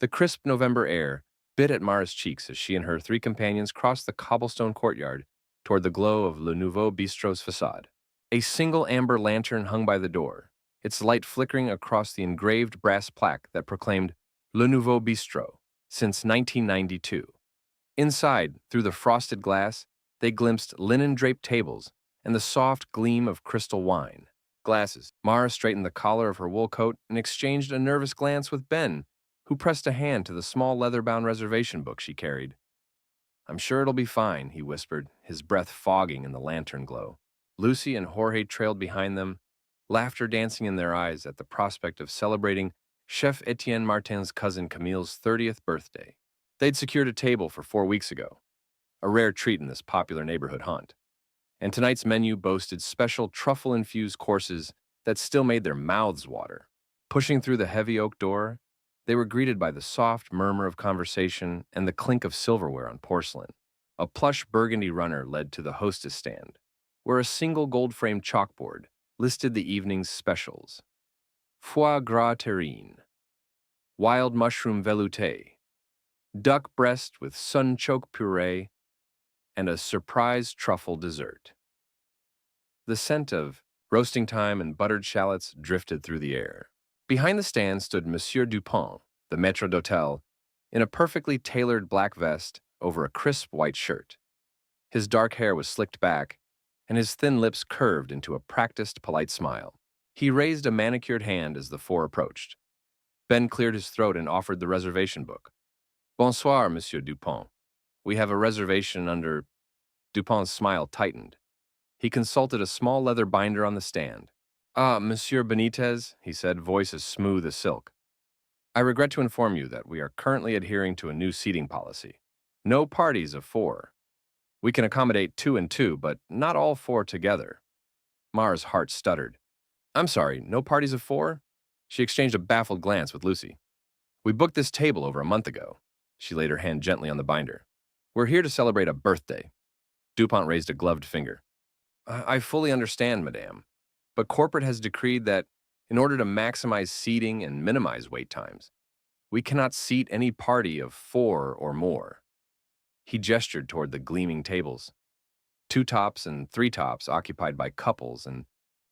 The crisp November air bit at Mara's cheeks as she and her three companions crossed the cobblestone courtyard toward the glow of Le Nouveau Bistro's facade. A single amber lantern hung by the door, its light flickering across the engraved brass plaque that proclaimed Le Nouveau Bistro since 1992. Inside, through the frosted glass, they glimpsed linen-draped tables and the soft gleam of crystal wine. Glasses. Mara straightened the collar of her wool coat and exchanged a nervous glance with Ben, who pressed a hand to the small leather-bound reservation book she carried. "I'm sure it'll be fine," he whispered, his breath fogging in the lantern glow. Lucy and Jorge trailed behind them, laughter dancing in their eyes at the prospect of celebrating Chef Etienne Martin's cousin Camille's 30th birthday. They'd secured a table for 4 weeks ago, a rare treat in this popular neighborhood haunt. And tonight's menu boasted special truffle-infused courses that still made their mouths water. Pushing through the heavy oak door, they were greeted by the soft murmur of conversation and the clink of silverware on porcelain. A plush burgundy runner led to the hostess stand, where a single gold-framed chalkboard listed the evening's specials: foie gras terrine, wild mushroom velouté, duck breast with sunchoke puree, and a surprise truffle dessert. The scent of roasting thyme and buttered shallots drifted through the air. Behind the stand stood Monsieur Dupont, the maître d'hôtel, in a perfectly tailored black vest over a crisp white shirt. His dark hair was slicked back, and his thin lips curved into a practiced, polite smile. He raised a manicured hand as the four approached. Ben cleared his throat and offered the reservation book. "Bonsoir, Monsieur Dupont. We have a reservation under—" Dupont's smile tightened. He consulted a small leather binder on the stand. "Ah, Monsieur Benitez," he said, voice as smooth as silk. "I regret to inform you that we are currently adhering to a new seating policy. No parties of four. We can accommodate 2 and 2, but not all 4 together." Mara's heart stuttered. "I'm sorry, no parties of 4?" She exchanged a baffled glance with Lucy. "We booked this table over a month ago." She laid her hand gently on the binder. "We're here to celebrate a birthday." Dupont raised a gloved finger. "I fully understand, madame, but corporate has decreed that in order to maximize seating and minimize wait times, we cannot seat any party of 4 or more." He gestured toward the gleaming tables, 2 tops and 3 tops occupied by couples and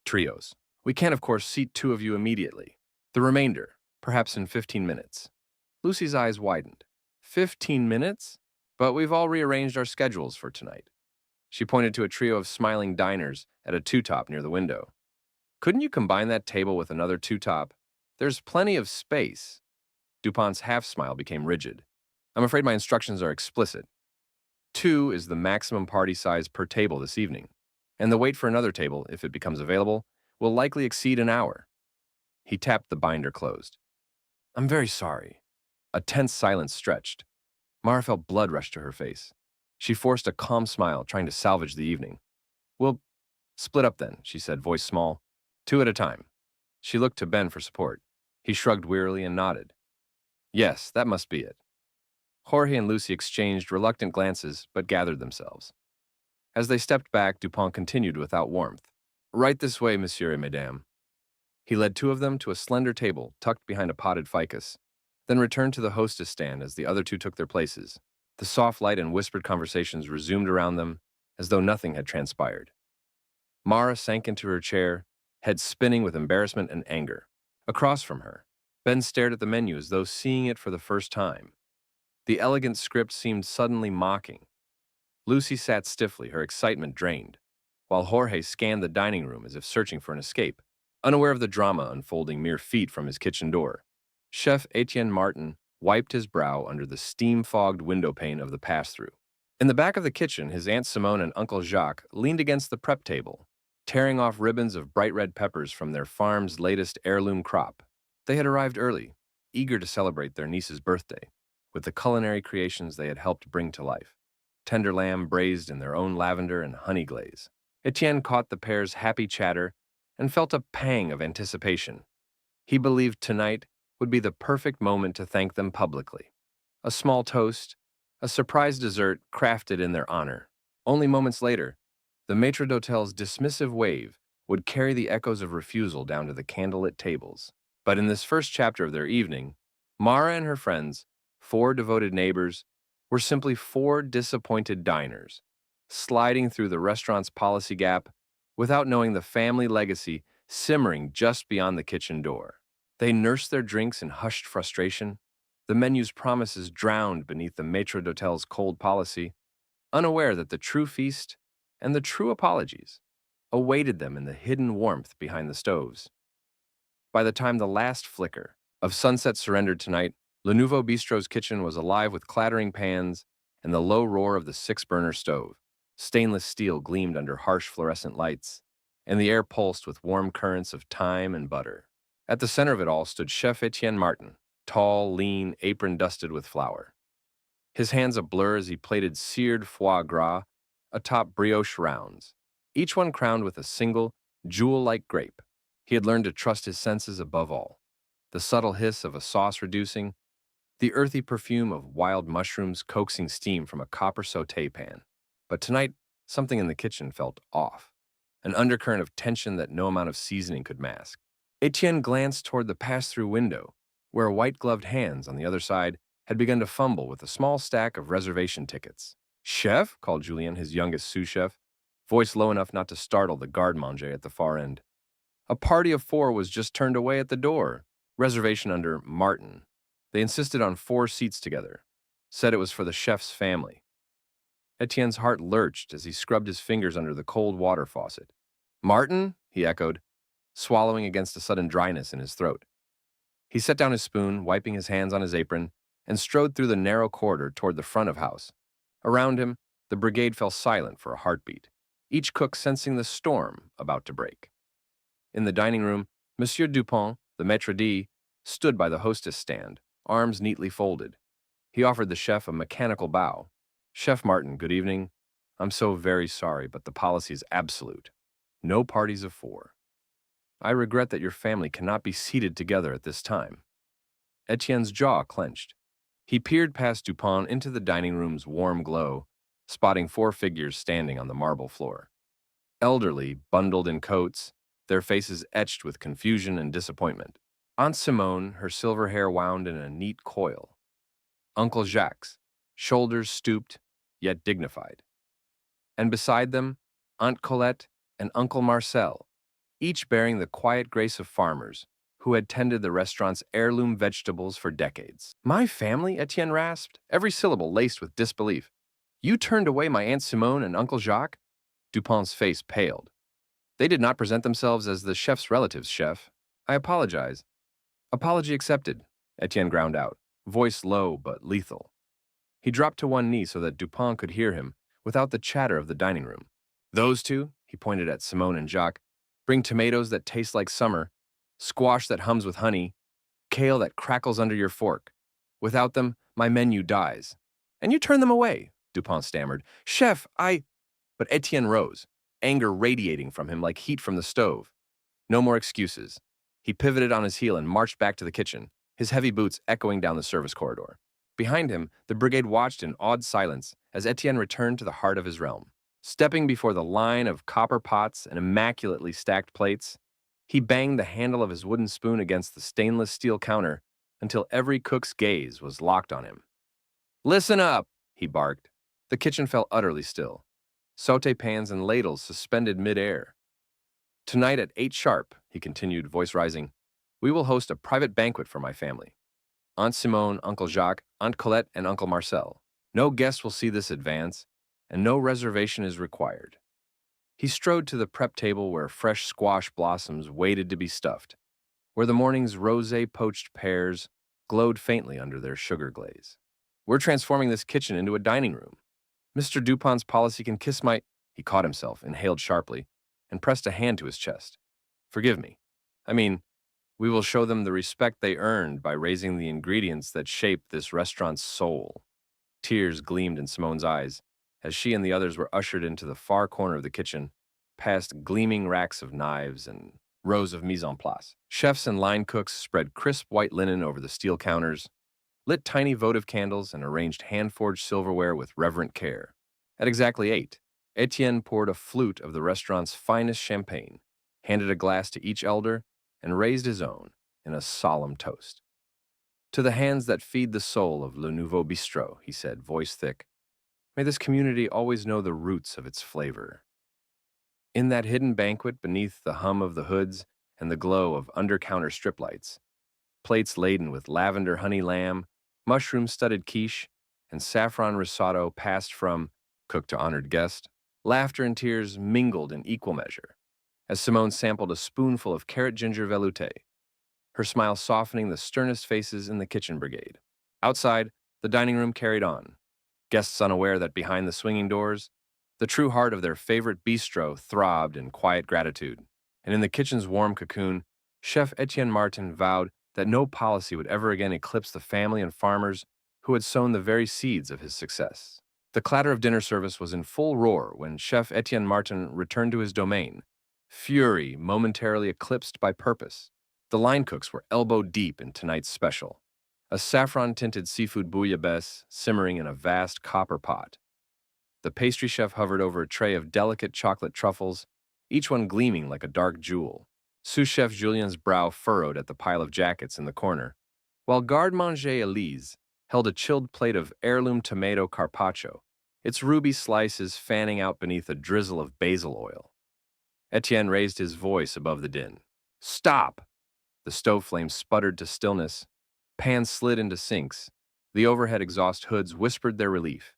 trios. "We can, of course, seat 2 of you immediately. The remainder, perhaps in 15 minutes. Lucy's eyes widened. 15 minutes? But we've all rearranged our schedules for tonight. She pointed to a trio of smiling diners at a 2-top near the window. "Couldn't you combine that table with another 2-top? There's plenty of space." Dupont's half-smile became rigid. "I'm afraid my instructions are explicit. 2 is the maximum party size per table this evening, and the wait for another table, if it becomes available, will likely exceed an hour." He tapped the binder closed. "I'm very sorry." A tense silence stretched. Mara felt blood rush to her face. She forced a calm smile, trying to salvage the evening. "We'll split up then," she said, voice small. 2 at a time." She looked to Ben for support. He shrugged wearily and nodded. "Yes, that must be it." Jorge and Lucy exchanged reluctant glances, but gathered themselves. As they stepped back, Dupont continued without warmth. "Right this way, monsieur et madame." He led 2 of them to a slender table tucked behind a potted ficus, then returned to the hostess stand as the other 2 took their places. The soft light and whispered conversations resumed around them as though nothing had transpired. Mara sank into her chair, head spinning with embarrassment and anger. Across from her, Ben stared at the menu as though seeing it for the first time. The elegant script seemed suddenly mocking. Lucy sat stiffly, her excitement drained, while Jorge scanned the dining room as if searching for an escape, unaware of the drama unfolding mere feet from his kitchen door. Chef Etienne Martin wiped his brow under the steam-fogged window pane of the pass-through. In the back of the kitchen, his Aunt Simone and Uncle Jacques leaned against the prep table, tearing off ribbons of bright red peppers from their farm's latest heirloom crop. They had arrived early, eager to celebrate their niece's birthday, with the culinary creations they had helped bring to life. Tender lamb braised in their own lavender and honey glaze. Etienne caught the pair's happy chatter and felt a pang of anticipation. He believed tonight would be the perfect moment to thank them publicly. A small toast, a surprise dessert crafted in their honor. Only moments later, the maître d'hôtel's dismissive wave would carry the echoes of refusal down to the candlelit tables. But in this first chapter of their evening, Mara and her friends, four devoted neighbors, were simply four disappointed diners, sliding through the restaurant's policy gap without knowing the family legacy simmering just beyond the kitchen door. They nursed their drinks in hushed frustration, the menu's promises drowned beneath the maître d'hôtel's cold policy, unaware that the true feast and the true apologies awaited them in the hidden warmth behind the stoves. By the time the last flicker of sunset surrendered tonight, Le Nouveau Bistro's kitchen was alive with clattering pans and the low roar of the six-burner stove. Stainless steel gleamed under harsh fluorescent lights, and the air pulsed with warm currents of thyme and butter. At the center of it all stood Chef Etienne Martin, tall, lean, apron-dusted with flour. His hands a blur as he plated seared foie gras atop brioche rounds, each one crowned with a single, jewel-like grape. He had learned to trust his senses above all. The subtle hiss of a sauce reducing, the earthy perfume of wild mushrooms coaxing steam from a copper sauté pan. But tonight, something in the kitchen felt off, an undercurrent of tension that no amount of seasoning could mask. Etienne glanced toward the pass-through window, where white-gloved hands on the other side had begun to fumble with a small stack of reservation tickets. "Chef?" called Julien, his youngest sous chef, voice low enough not to startle the garde-manger at the far end. A party of four was just turned away at the door. Reservation under Martin. They insisted on 4 seats together. Said it was for the chef's family. Etienne's heart lurched as he scrubbed his fingers under the cold water faucet. "Martin?" he echoed, swallowing against a sudden dryness in his throat. He set down his spoon, wiping his hands on his apron, and strode through the narrow corridor toward the front of house. Around him, the brigade fell silent for a heartbeat, each cook sensing the storm about to break. In the dining room, Monsieur Dupont, the maître d', stood by the hostess stand, arms neatly folded. He offered the chef a mechanical bow. "Chef Martin, good evening. I'm so very sorry, but the policy is absolute. No parties of 4. I regret that your family cannot be seated together at this time." Etienne's jaw clenched. He peered past Dupont into the dining room's warm glow, spotting 4 figures standing on the marble floor. Elderly, bundled in coats, their faces etched with confusion and disappointment. Aunt Simone, her silver hair wound in a neat coil. Uncle Jacques, shoulders stooped, yet dignified. And beside them, Aunt Colette and Uncle Marcel, each bearing the quiet grace of farmers who had tended the restaurant's heirloom vegetables for decades. "My family?" Etienne rasped, every syllable laced with disbelief. "You turned away my Aunt Simone and Uncle Jacques?" Dupont's face paled. "They did not present themselves as the chef's relatives, chef. I apologize." "Apology accepted," Etienne ground out, voice low but lethal. He dropped to one knee so that Dupont could hear him without the chatter of the dining room. "Those two," he pointed at Simone and Jacques, "bring tomatoes that taste like summer, squash that hums with honey, kale that crackles under your fork. Without them, my menu dies." "And you turn them away," Dupont stammered. "Chef, I—" But Etienne rose, anger radiating from him like heat from the stove. No more excuses. He pivoted on his heel and marched back to the kitchen, his heavy boots echoing down the service corridor. Behind him, the brigade watched in awed silence as Etienne returned to the heart of his realm. Stepping before the line of copper pots and immaculately stacked plates, he banged the handle of his wooden spoon against the stainless steel counter until every cook's gaze was locked on him. "Listen up," he barked. The kitchen fell utterly still. Sauté pans and ladles suspended mid-air. "Tonight at 8 sharp," he continued, voice rising, "we will host a private banquet for my family. Aunt Simone, Uncle Jacques, Aunt Colette, and Uncle Marcel. No guest will see this advance, and no reservation is required." He strode to the prep table where fresh squash blossoms waited to be stuffed, where the morning's rosé poached pears glowed faintly under their sugar glaze. "We're transforming this kitchen into a dining room. Mr. Dupont's policy can kiss my—" He caught himself, inhaled sharply, and pressed a hand to his chest. "Forgive me. I mean, we will show them the respect they earned by raising the ingredients that shape this restaurant's soul." Tears gleamed in Simone's eyes as she and the others were ushered into the far corner of the kitchen, past gleaming racks of knives and rows of mise en place. Chefs and line cooks spread crisp white linen over the steel counters, lit tiny votive candles, and arranged hand-forged silverware with reverent care. At exactly 8, Etienne poured a flute of the restaurant's finest champagne, handed a glass to each elder, and raised his own in a solemn toast. To the hands that feed the soul of Le Nouveau Bistrot, he said, voice thick, may this community always know the roots of its flavor. In that hidden banquet beneath the hum of the hoods and the glow of under-counter strip lights, plates laden with lavender honey lamb, mushroom-studded quiche, and saffron risotto passed from cook to honored guest, laughter and tears mingled in equal measure, as Simone sampled a spoonful of carrot ginger velouté, her smile softening the sternest faces in the kitchen brigade. Outside, the dining room carried on, guests unaware that behind the swinging doors, the true heart of their favorite bistro throbbed in quiet gratitude. And in the kitchen's warm cocoon, Chef Etienne Martin vowed that no policy would ever again eclipse the family and farmers who had sown the very seeds of his success. The clatter of dinner service was in full roar when Chef Etienne Martin returned to his domain, fury momentarily eclipsed by purpose. The line cooks were elbow deep in tonight's special, a saffron-tinted seafood bouillabaisse simmering in a vast copper pot. The pastry chef hovered over a tray of delicate chocolate truffles, each one gleaming like a dark jewel. Sous chef Julien's brow furrowed at the pile of jackets in the corner, while garde-manger Elise held a chilled plate of heirloom tomato carpaccio, its ruby slices fanning out beneath a drizzle of basil oil. Etienne raised his voice above the din. "Stop!" The stove flame sputtered to stillness, pans slid into sinks, the overhead exhaust hoods whispered their relief.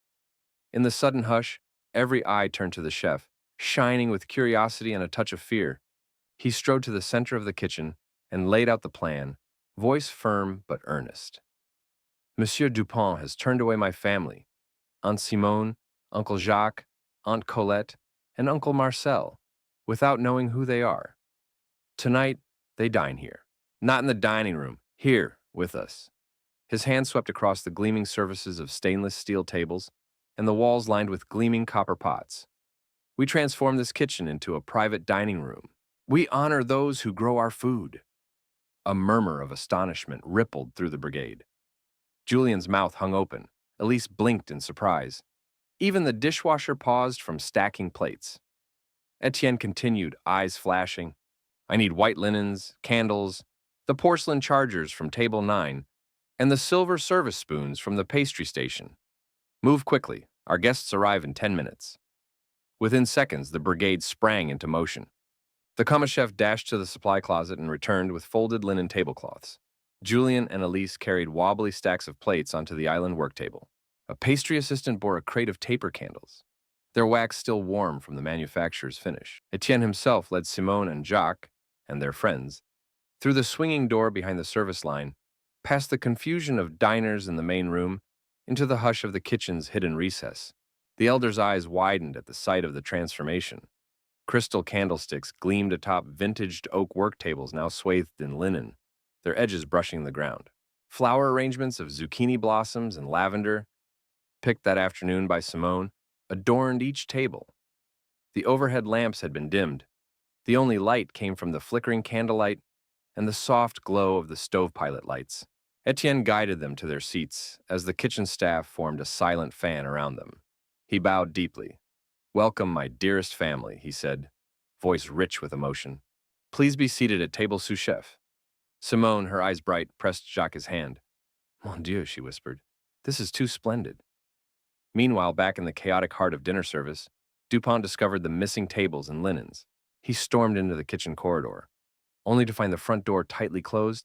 In the sudden hush, every eye turned to the chef, shining with curiosity and a touch of fear. He strode to the center of the kitchen and laid out the plan, voice firm but earnest. Monsieur Dupont has turned away my family, Aunt Simone, Uncle Jacques, Aunt Colette, and Uncle Marcel, without knowing who they are. Tonight, they dine here. Not in the dining room, here, with us. His hand swept across the gleaming surfaces of stainless steel tables and the walls lined with gleaming copper pots. We transform this kitchen into a private dining room. We honor those who grow our food. A murmur of astonishment rippled through the brigade. Julien's mouth hung open. Elise blinked in surprise. Even the dishwasher paused from stacking plates. Etienne continued, eyes flashing. I need white linens, candles, the porcelain chargers from table 9, and the silver service spoons from the pastry station. Move quickly. Our guests arrive in 10 minutes. Within seconds, the brigade sprang into motion. The commis chef dashed to the supply closet and returned with folded linen tablecloths. Julien and Elise carried wobbly stacks of plates onto the island work table. A pastry assistant bore a crate of taper candles, their wax still warm from the manufacturer's finish. Etienne himself led Simone and Jacques, and their friends, through the swinging door behind the service line, past the confusion of diners in the main room, into the hush of the kitchen's hidden recess. The elder's eyes widened at the sight of the transformation. Crystal candlesticks gleamed atop vintaged oak work tables now swathed in linen, their edges brushing the ground. Flower arrangements of zucchini blossoms and lavender, picked that afternoon by Simone, adorned each table. The overhead lamps had been dimmed. The only light came from the flickering candlelight and the soft glow of the stove pilot lights. Etienne guided them to their seats as the kitchen staff formed a silent fan around them. He bowed deeply. Welcome, my dearest family, he said, voice rich with emotion. Please be seated at table sous chef. Simone, her eyes bright, pressed Jacques' hand. Mon Dieu, she whispered. This is too splendid. Meanwhile, back in the chaotic heart of dinner service, Dupont discovered the missing tables and linens. He stormed into the kitchen corridor, only to find the front door tightly closed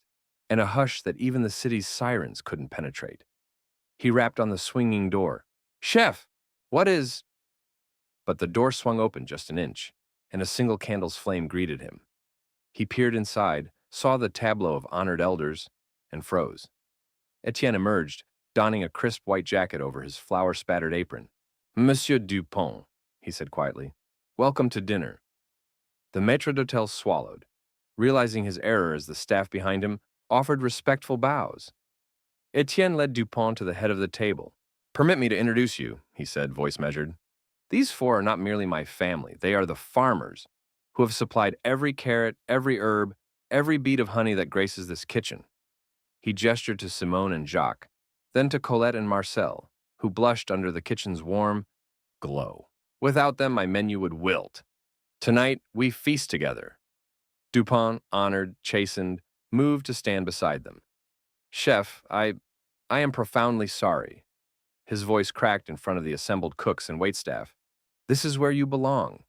and a hush that even the city's sirens couldn't penetrate. He rapped on the swinging door. Chef, what is... But the door swung open just an inch, and a single candle's flame greeted him. He peered inside, saw the tableau of honored elders, and froze. Etienne emerged, donning a crisp white jacket over his flour-spattered apron. Monsieur Dupont, he said quietly, welcome to dinner. The maître d'hôtel swallowed, realizing his error as the staff behind him offered respectful bows. Etienne led Dupont to the head of the table. Permit me to introduce you, he said, voice measured. These four are not merely my family, they are the farmers who have supplied every carrot, every herb, every bead of honey that graces this kitchen. He gestured to Simone and Jacques, then to Colette and Marcel, who blushed under the kitchen's warm glow. Without them, my menu would wilt. Tonight, we feast together. Dupont, honored, chastened, moved to stand beside them. Chef, I am profoundly sorry. His voice cracked in front of the assembled cooks and waitstaff. This is where you belong.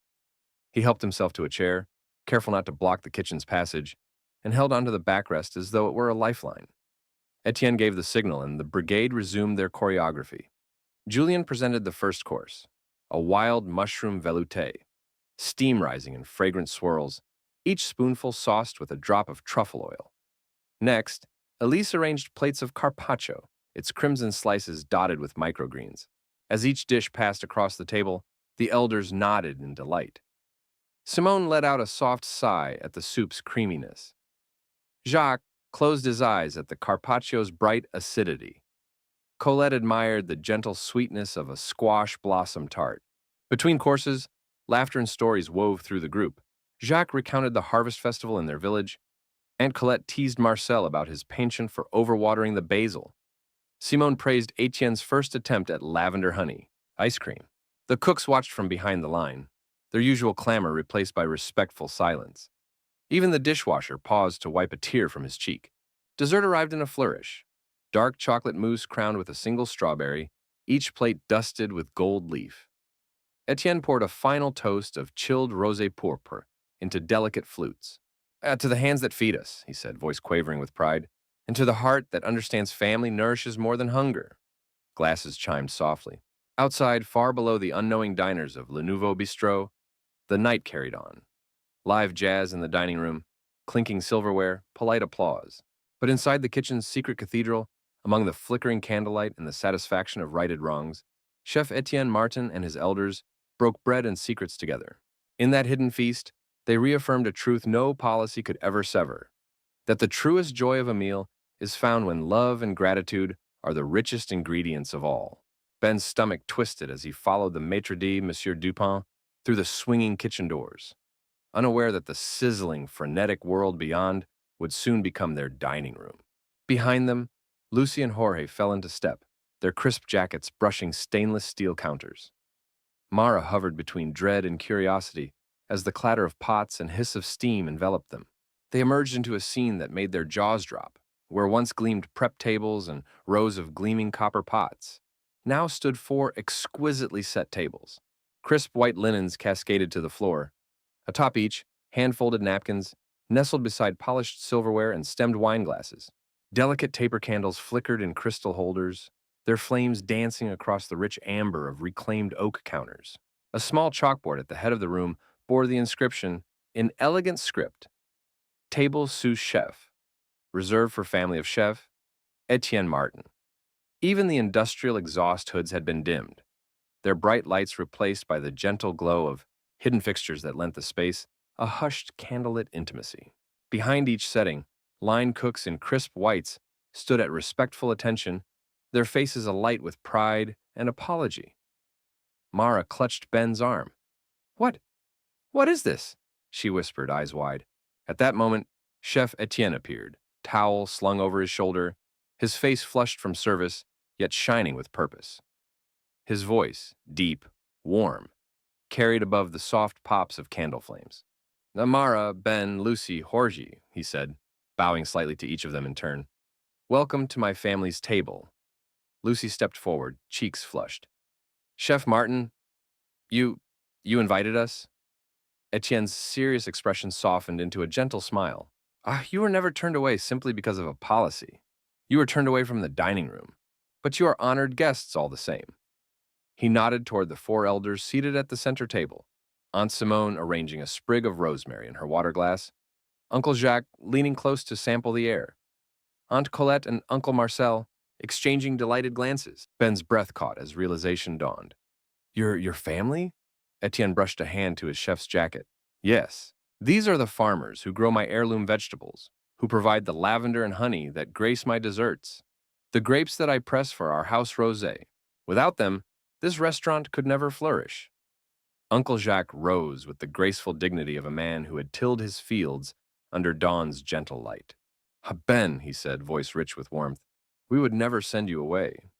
He helped himself to a chair, careful not to block the kitchen's passage, and held onto the backrest as though it were a lifeline. Etienne gave the signal, and the brigade resumed their choreography. Julien presented the first course, a wild mushroom velouté, steam rising in fragrant swirls, each spoonful sauced with a drop of truffle oil. Next, Elise arranged plates of carpaccio, its crimson slices dotted with microgreens. As each dish passed across the table, the elders nodded in delight. Simone let out a soft sigh at the soup's creaminess. Jacques closed his eyes at the carpaccio's bright acidity. Colette admired the gentle sweetness of a squash blossom tart. Between courses, laughter and stories wove through the group. Jacques recounted the harvest festival in their village, and Colette teased Marcel about his penchant for overwatering the basil. Simone praised Etienne's first attempt at lavender honey ice cream. The cooks watched from behind the line, their usual clamor replaced by respectful silence. Even the dishwasher paused to wipe a tear from his cheek. Dessert arrived in a flourish. Dark chocolate mousse crowned with a single strawberry, each plate dusted with gold leaf. Etienne poured a final toast of chilled rosé pourpre into delicate flutes. To the hands that feed us, he said, voice quavering with pride, and to the heart that understands family nourishes more than hunger. Glasses chimed softly. Outside, far below the unknowing diners of Le Nouveau Bistrot, the night carried on. Live jazz in the dining room, clinking silverware, polite applause. But inside the kitchen's secret cathedral, among the flickering candlelight and the satisfaction of righted wrongs, Chef Etienne Martin and his elders broke bread and secrets together. In that hidden feast, they reaffirmed a truth no policy could ever sever, that the truest joy of a meal is found when love and gratitude are the richest ingredients of all. Ben's stomach twisted as he followed the maitre d' Monsieur Dupin through the swinging kitchen doors, unaware that the sizzling, frenetic world beyond would soon become their dining room. Behind them, Lucy and Jorge fell into step, their crisp jackets brushing stainless steel counters. Mara hovered between dread and curiosity as the clatter of pots and hiss of steam enveloped them. They emerged into a scene that made their jaws drop, where once gleamed prep tables and rows of gleaming copper pots. Now stood 4 exquisitely set tables. Crisp white linens cascaded to the floor. Atop each, hand-folded napkins, nestled beside polished silverware and stemmed wine glasses. Delicate taper candles flickered in crystal holders, their flames dancing across the rich amber of reclaimed oak counters. A small chalkboard at the head of the room bore the inscription, in elegant script, Table sous chef, reserved for family of chef, Etienne Martin. Even the industrial exhaust hoods had been dimmed, their bright lights replaced by the gentle glow of hidden fixtures that lent the space a hushed candlelit intimacy. Behind each setting, line cooks in crisp whites stood at respectful attention, their faces alight with pride and apology. Mara clutched Ben's arm. What is this?" she whispered, eyes wide. At that moment, Chef Etienne appeared, towel slung over his shoulder, his face flushed from service, yet shining with purpose. His voice, deep, warm, carried above the soft pops of candle flames. "Mara, Ben, Lucy, Jorge," he said, bowing slightly to each of them in turn. "Welcome to my family's table." Lucy stepped forward, cheeks flushed. "Chef Martin, you invited us?" Etienne's serious expression softened into a gentle smile. You were never turned away simply because of a policy. You were turned away from the dining room. But you are honored guests all the same." He nodded toward the 4 elders seated at the center table, Aunt Simone arranging a sprig of rosemary in her water glass, Uncle Jacques leaning close to sample the air, Aunt Colette and Uncle Marcel exchanging delighted glances. Ben's breath caught as realization dawned. Your family?" Etienne brushed a hand to his chef's jacket. "Yes, these are the farmers who grow my heirloom vegetables, who provide the lavender and honey that grace my desserts, the grapes that I press for our house rosé. Without them, this restaurant could never flourish." Uncle Jacques rose with the graceful dignity of a man who had tilled his fields under dawn's gentle light. "Ben," he said, voice rich with warmth, "we would never send you away."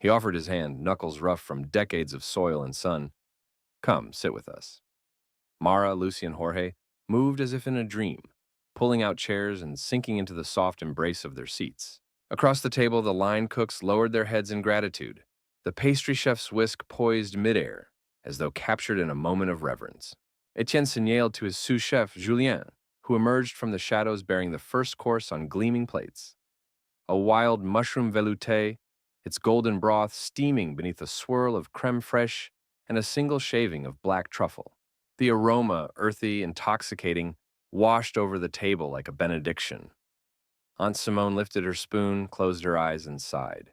He offered his hand, knuckles rough from decades of soil and sun. "Come, sit with us." Mara, Lucy, and Jorge moved as if in a dream, pulling out chairs and sinking into the soft embrace of their seats. Across the table, the line cooks lowered their heads in gratitude, the pastry chef's whisk poised midair, as though captured in a moment of reverence. Etienne signaled to his sous chef, Julien, who emerged from the shadows bearing the first course on gleaming plates. A wild mushroom velouté, its golden broth steaming beneath a swirl of crème fraîche and a single shaving of black truffle. The aroma, earthy, intoxicating, washed over the table like a benediction. Aunt Simone lifted her spoon, closed her eyes, and sighed.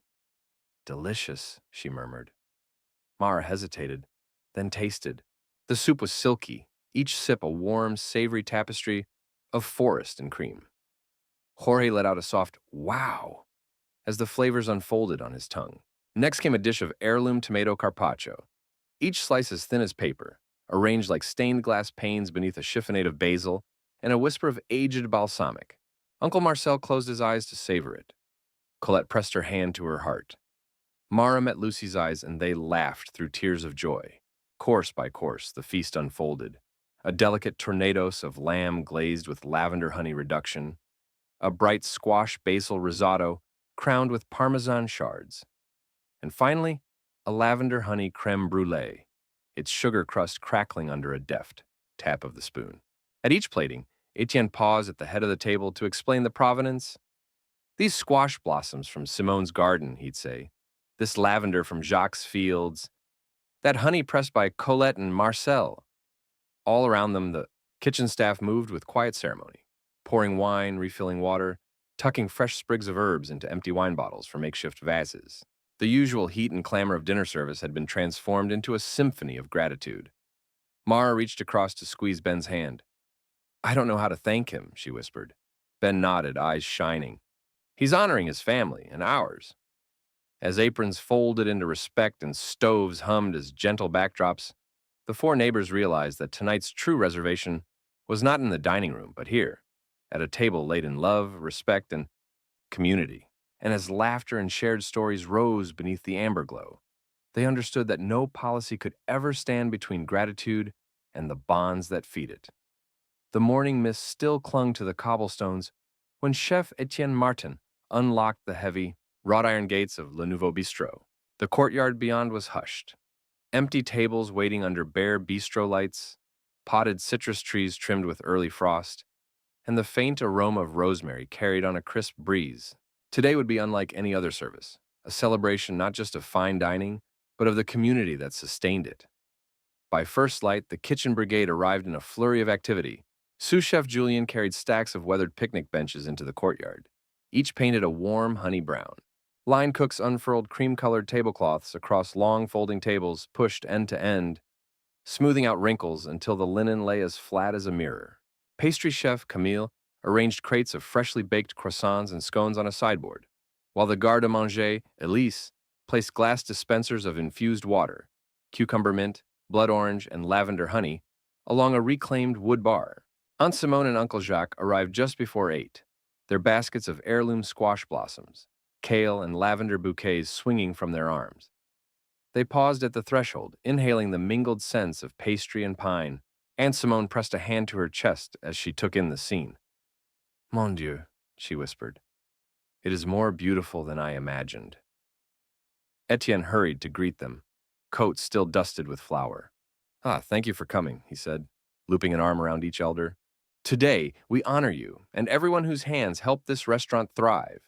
Delicious, she murmured. Mara hesitated, then tasted. The soup was silky, each sip a warm, savory tapestry of forest and cream. Jorge let out a soft wow as the flavors unfolded on his tongue. Next came a dish of heirloom tomato carpaccio, each slice as thin as paper, arranged like stained glass panes beneath a chiffonade of basil and a whisper of aged balsamic. Uncle Marcel closed his eyes to savor it. Colette pressed her hand to her heart. Mara met Lucy's eyes, and they laughed through tears of joy. Course by course, the feast unfolded. A delicate tornadoes of lamb glazed with lavender honey reduction, a bright squash basil risotto crowned with parmesan shards, and finally, a lavender honey creme brulee, its sugar crust crackling under a deft tap of the spoon. At each plating, Etienne paused at the head of the table to explain the provenance. These squash blossoms from Simone's garden, he'd say. This lavender from Jacques' fields. That honey pressed by Colette and Marcel. All around them, the kitchen staff moved with quiet ceremony, pouring wine, refilling water, tucking fresh sprigs of herbs into empty wine bottles for makeshift vases. The usual heat and clamor of dinner service had been transformed into a symphony of gratitude. Mara reached across to squeeze Ben's hand. I don't know how to thank him, she whispered. Ben nodded, eyes shining. He's honoring his family and ours. As aprons folded into respect and stoves hummed as gentle backdrops, the four neighbors realized that tonight's true reservation was not in the dining room, but here, at a table laid in love, respect, and community. And as laughter and shared stories rose beneath the amber glow, they understood that no policy could ever stand between gratitude and the bonds that feed it. The morning mist still clung to the cobblestones when Chef Etienne Martin unlocked the heavy, wrought-iron gates of Le Nouveau Bistrot. The courtyard beyond was hushed. Empty tables waiting under bare bistro lights, potted citrus trees trimmed with early frost, and the faint aroma of rosemary carried on a crisp breeze. Today would be unlike any other service, a celebration not just of fine dining, but of the community that sustained it. By first light, the kitchen brigade arrived in a flurry of activity. Sous Chef Julien carried stacks of weathered picnic benches into the courtyard, each painted a warm honey brown. Line cooks unfurled cream-colored tablecloths across long folding tables pushed end to end, smoothing out wrinkles until the linen lay as flat as a mirror. Pastry chef Camille arranged crates of freshly baked croissants and scones on a sideboard, while the garde-manger, Elise, placed glass dispensers of infused water, cucumber mint, blood orange, and lavender honey, along a reclaimed wood bar. Aunt Simone and Uncle Jacques arrived just before 8, their baskets of heirloom squash blossoms, kale and lavender bouquets swinging from their arms. They paused at the threshold, inhaling the mingled scents of pastry and pine. Aunt Simone pressed a hand to her chest as she took in the scene. Mon Dieu, she whispered. It is more beautiful than I imagined. Etienne hurried to greet them, coat still dusted with flour. Thank you for coming, he said, looping an arm around each elder. Today, we honor you and everyone whose hands helped this restaurant thrive.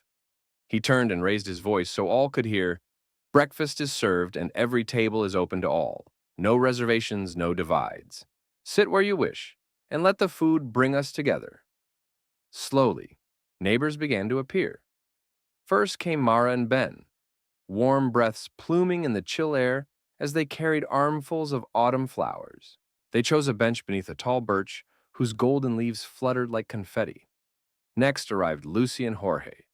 He turned and raised his voice so all could hear, breakfast is served and every table is open to all. No reservations, no divides. Sit where you wish, and let the food bring us together. Slowly, neighbors began to appear. First came Mara and Ben, warm breaths pluming in the chill air as they carried armfuls of autumn flowers. They chose a bench beneath a tall birch whose golden leaves fluttered like confetti. Next arrived Lucy and Jorge,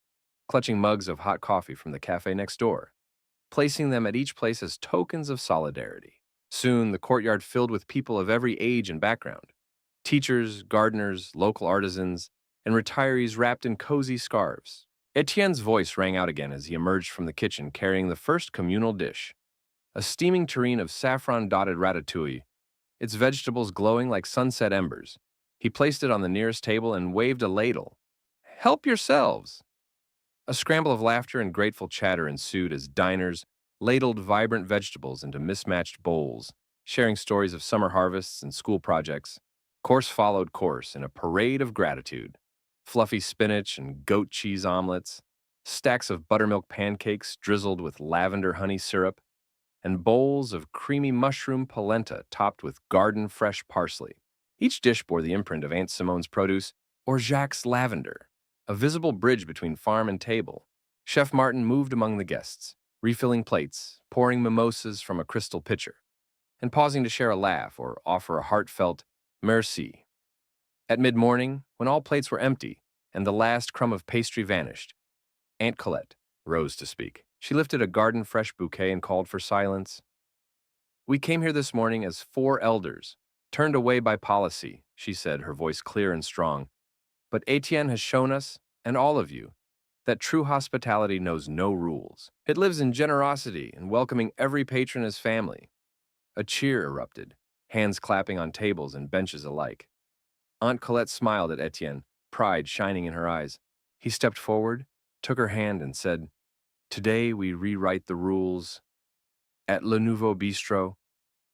clutching mugs of hot coffee from the cafe next door, placing them at each place as tokens of solidarity. Soon, the courtyard filled with people of every age and background, teachers, gardeners, local artisans, and retirees wrapped in cozy scarves. Etienne's voice rang out again as he emerged from the kitchen carrying the first communal dish, a steaming tureen of saffron-dotted ratatouille, its vegetables glowing like sunset embers. He placed it on the nearest table and waved a ladle. Help yourselves! A scramble of laughter and grateful chatter ensued as diners ladled vibrant vegetables into mismatched bowls, sharing stories of summer harvests and school projects. Course followed course in a parade of gratitude. Fluffy spinach and goat cheese omelets, stacks of buttermilk pancakes drizzled with lavender honey syrup, and bowls of creamy mushroom polenta topped with garden fresh parsley. Each dish bore the imprint of Aunt Simone's produce or Jacques' lavender, a visible bridge between farm and table. Chef Martin moved among the guests, refilling plates, pouring mimosas from a crystal pitcher, and pausing to share a laugh or offer a heartfelt merci. At mid-morning, when all plates were empty and the last crumb of pastry vanished, Aunt Colette rose to speak. She lifted a garden-fresh bouquet and called for silence. "We came here this morning as 4 elders, turned away by policy," she said, her voice clear and strong. "But Etienne has shown us, and all of you, that true hospitality knows no rules. It lives in generosity and welcoming every patron as family." A cheer erupted, hands clapping on tables and benches alike. Aunt Colette smiled at Etienne, pride shining in her eyes. He stepped forward, took her hand, and said, "Today we rewrite the rules. At Le Nouveau Bistro,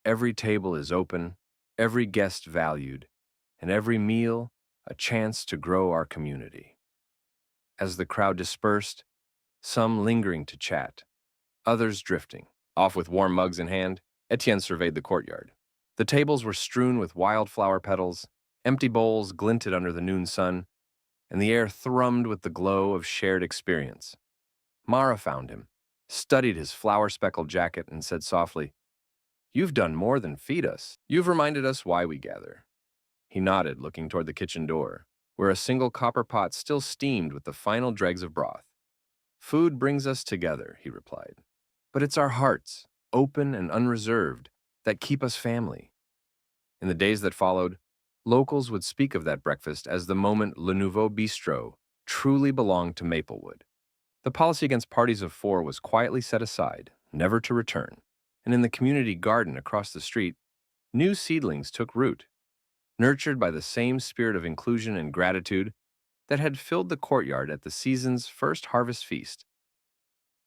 every table is open, every guest valued, and every meal a chance to grow our community." As the crowd dispersed, some lingering to chat, others drifting, off with warm mugs in hand, Etienne surveyed the courtyard. The tables were strewn with wildflower petals, empty bowls glinted under the noon sun, and the air thrummed with the glow of shared experience. Mara found him, studied his flower-speckled jacket, and said softly, "You've done more than feed us. You've reminded us why we gather." He nodded, looking toward the kitchen door, where a single copper pot still steamed with the final dregs of broth. "Food brings us together," he replied. "But it's our hearts, open and unreserved, that keep us family." In the days that followed, locals would speak of that breakfast as the moment Le Nouveau Bistro truly belonged to Maplewood. The policy against parties of 4 was quietly set aside, never to return, and in the community garden across the street, new seedlings took root, nurtured by the same spirit of inclusion and gratitude that had filled the courtyard at the season's first harvest feast.